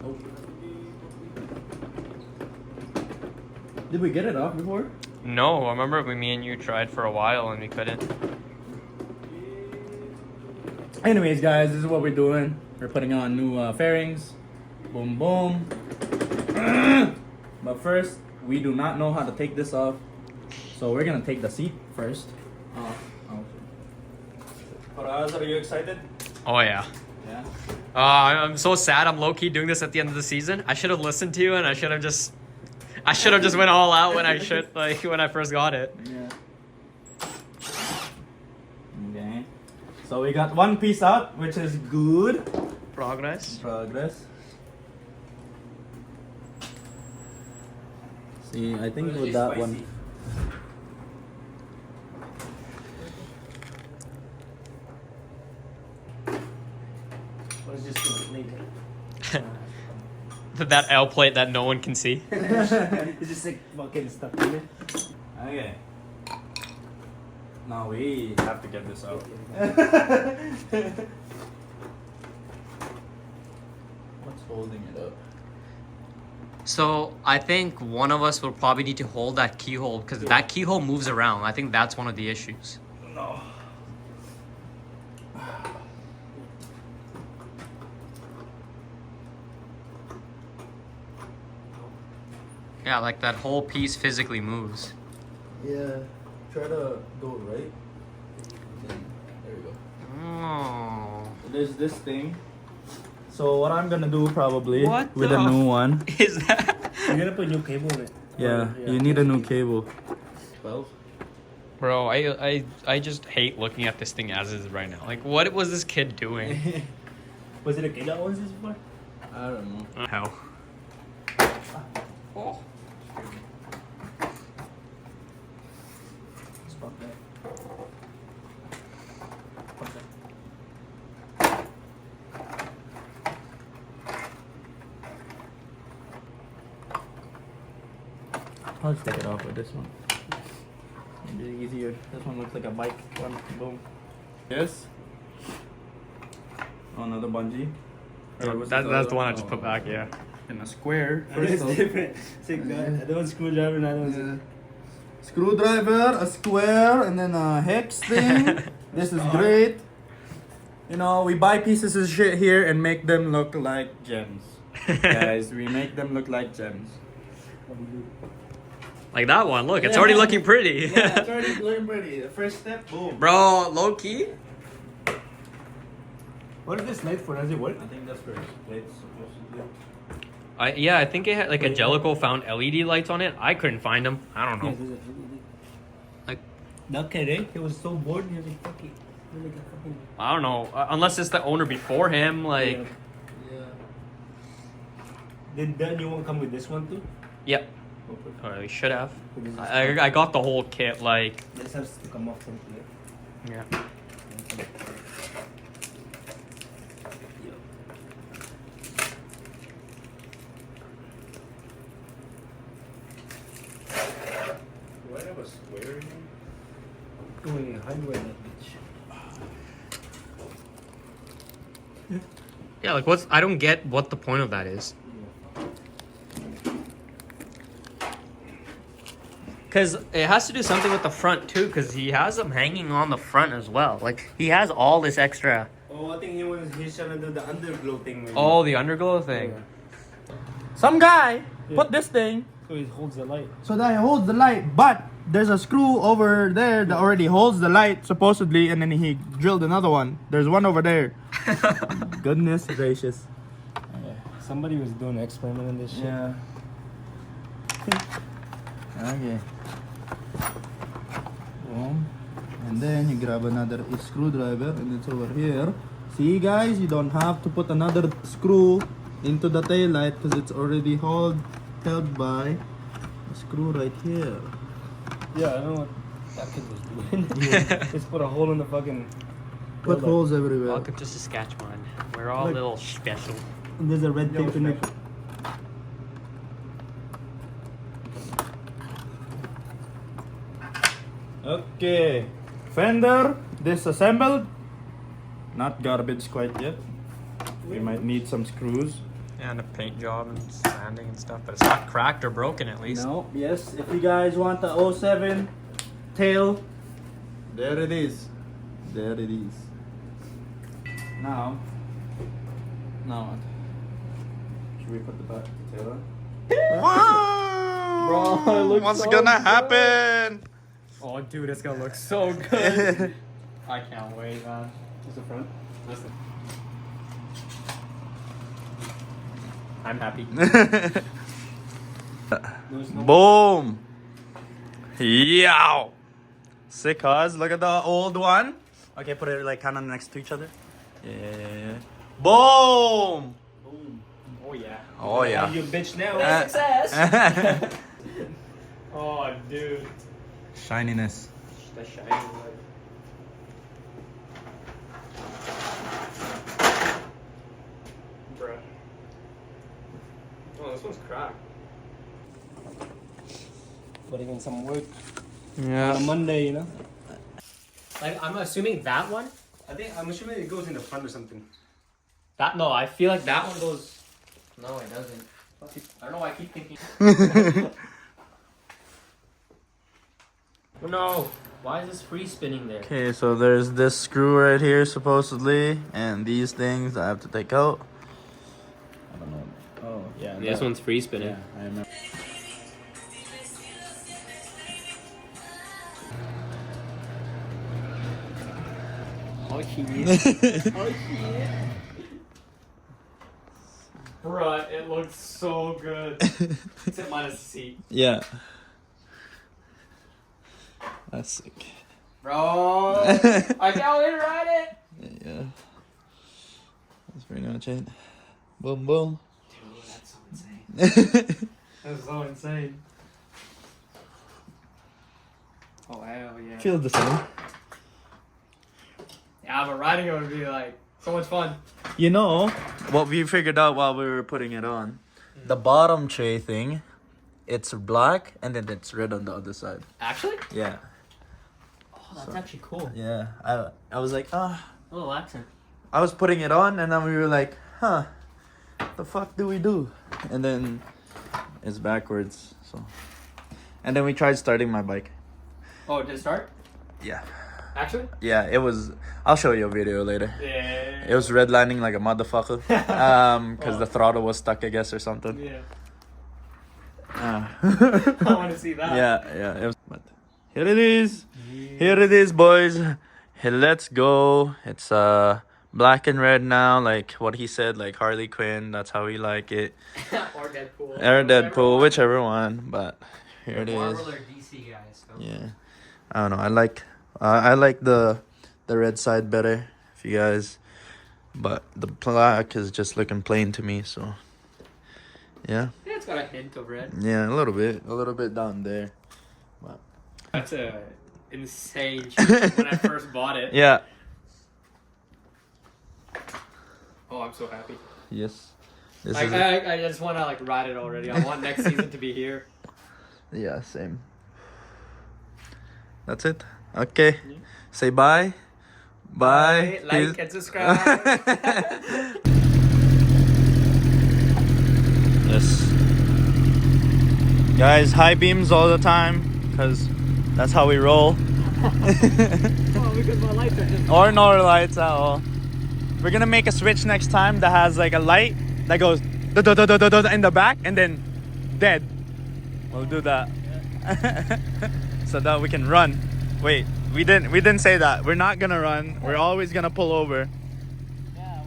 Nope. Did we get it off before? No, I remember me and you tried for a while and we couldn't. Anyways, guys, this is what we're doing. We're putting on new fairings. Boom, boom. But first, we do not know how to take this off. So we're gonna take the seat first. Faraz, are you excited? Oh yeah. Yeah. I'm so sad. I'm low key doing this at the end of the season. I should have listened to you, and I should have just went all out when I first got it. Yeah. Okay. So we got one piece out, which is good. Progress. See, I think with that one. What is this doing later? That L plate that no one can see. It's just like fucking stuck in it. Okay. Now we have to get this out. What's holding it up? So I think one of us will probably need to hold that keyhole because that keyhole moves around. I think that's one of the issues. No. Yeah, like that whole piece physically moves. Yeah. Try to go right. There we go. Oh. There's this thing. So what I'm gonna do probably What with the a new one. Is that? You're gonna put new cable in it. Yeah, you need a new cable. 12. Bro, I just hate looking at this thing as is right now. Like, what was this kid doing? Was it a kid that owns this before? I don't know. How? Oh. Fuck that. I'll just take it off with this one. Maybe easier. This one looks like a bike one. Boom. Yes. Oh, another bungee. Or was it That's the one I just oh, put back, yeah. in a square. It's First different. It's like that one's screwdriver and that one's screwdriver, a square, and then a hex thing. This is great. You know, we buy pieces of shit here and make them look like gems. Guys, we make them look like gems. Like that one. Look, it's already looking pretty. Yeah, it's already looking pretty. The first step, boom. Bro, low key. What is this light for? Does it work? I think that's where it's supposed to be. I think it had like a Jellicoe found LED lights on it. I couldn't find them. I don't know. Like, That kid, eh? He was so bored. He was like, fuck it. He was like a fucking... I don't know. Unless it's the owner before him. Like, Yeah. Did that new one come with this one too? yep. Or they should have. I got the whole kit. Like, This has to come off from here. yeah. Do I have a square in here? Going hardware that bitch. Yeah, like what's... I don't get what the point of that is. Because it has to do something with the front too, because he has them hanging on the front as well. Like, he has all this extra... Oh, I think he's trying to do the underglow thing. Maybe. Oh, the underglow thing. Yeah. Some guy put this thing So it holds the light. so that it holds the light, but there's a screw over there that already holds the light supposedly, and then he drilled another one. There's one over there. Goodness gracious. Yeah. Somebody was doing an experiment on this shit. Yeah. Okay. Boom. And then you grab another screwdriver, and it's over here. See, guys, you don't have to put another screw into the tail light because it's already held by a screw right here. Yeah, I don't know what that kid was doing. Just put a hole in the fucking... Put holes everywhere. Welcome to Saskatchewan. We're all a Look. little special. And there's a red tape in it. Okay. Fender disassembled. Not garbage quite yet. We might need some screws. Yeah, and a paint job and sanding and stuff, but it's not cracked or broken at least. No, yes. If you guys want the 07 tail, there it is. There it is. Now what? Should we put the tail on? Wow! Bro, it looks What's so gonna good. happen? Oh, dude, it's gonna look so good. I can't wait, man. What's the front? Listen. I'm happy. Boom! Yow! Sick, cuz. Look at the old one. Okay, put it like kind of next to each other. Yeah. Boom! Boom. Oh yeah. Oh yeah. You bitch now. Success! Oh, dude. Shininess. The shiny light. Bruh. Oh, this one's cracked. Putting in some work on a Yeah. Monday, you know. Like, I'm assuming that one. I'm assuming it goes in the front or something. That no, I feel like that one goes. No, it doesn't. I don't know why I keep thinking. Oh, no, why is this free spinning there? Okay, so there's this screw right here supposedly, and these things I have to take out. I don't know. Oh yeah. This one's free spinning. Yeah, I remember. Oh shit. Oh shit. Bruh, it looks so good. Except minus the seat. Yeah. That's sick. Bro, I can't wait to ride it. Yeah. That's pretty much it. Boom, boom. Dude, that's so insane. That's so insane. Oh hell yeah. Feels the same. Yeah, but riding it would be like so much fun. You know what we figured out while we were putting it on? The bottom tray thing, it's black and then it's red on the other side. Actually? Yeah. Oh, that's actually cool. Yeah. I was like, A little accent. I was putting it on and then we were like, huh, the fuck do we do? And then it's backwards. So, and then we tried starting my bike. Oh, did it start? Yeah. Actually? Yeah, it was. I'll show you a video later. Yeah. It was redlining like a motherfucker. Because the throttle was stuck, I guess, or something. Yeah. Ah. I want to see that. Yeah. It was, but here it is. Here it is, boys. Hey, let's go. It's black and red now, like what he said, like Harley Quinn. That's how we like it. Or Deadpool. Or Deadpool, whichever one. But here it is. Marvel or DC guys. So. Yeah. I don't know. I like the red side better. If you guys, but the black is just looking plain to me. So yeah. Yeah, it's got a hint of red. Yeah, a little bit down there. But That's a insane change when I first bought it. yeah. Oh, I'm so happy. Yes. This Like, is I just want to like ride it already. I want next season to be here. yeah, same. That's it. Okay. Say bye. Bye. Like and subscribe. Yes. Guys, high beams all the time because that's how we roll. Oh, because my lights are just. Or no lights at all. We're gonna make a switch next time that has like a light that goes in the back and then dead. We'll do that. So that we can run. Wait, we didn't say that. We're not gonna run. We're always gonna pull over. Yeah,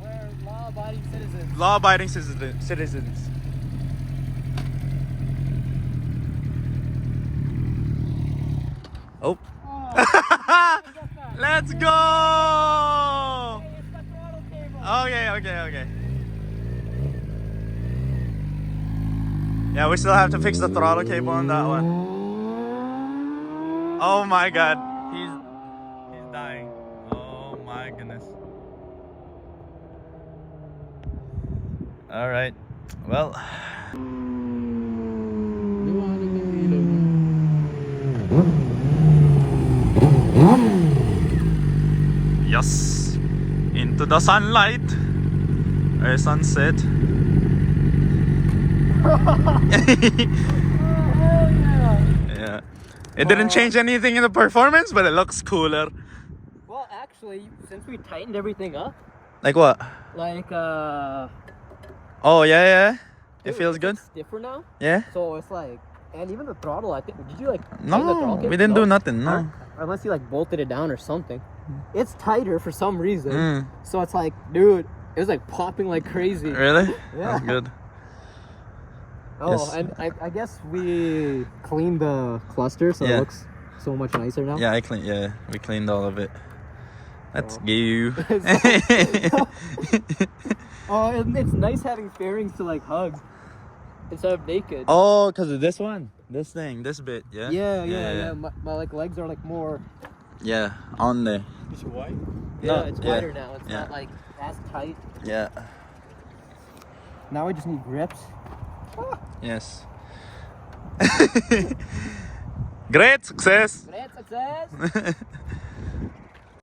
we're law-abiding citizens. Law-abiding citizens. Oh. Let's go! Okay. Yeah, we still have to fix the throttle cable on that one. Oh my god. He's dying. Oh my goodness. Alright. Well. Yes. Into the sunlight. Or sunset. Yeah. It didn't change anything in the performance, but it looks cooler. Well, actually, since we tightened everything up, Like what? like Oh yeah. It dude, feels it's, good. like, stiffer now. Yeah. So it's like, and even the throttle, I think. Did you like tighten the No, throttle cable? we didn't do nothing. No. Unless you like bolted it down or something. It's tighter for some reason. Mm. So it's like, dude, it was like popping like crazy. Really? Yeah. That's good. Oh, Yes. and I guess we cleaned the cluster, so Yeah. it looks so much nicer now. Yeah, we cleaned all of it. Let's Oh. go. Oh, and it's nice having fairings to like hug instead of naked. Oh, because of this one, this thing, this bit, yeah. Yeah. My like legs are like more. Yeah, on there. Is it wide? No, Yeah, it's yeah, wider now. It's yeah. not like as tight. Yeah. Now I just need grips. Yes. Great success. Great success.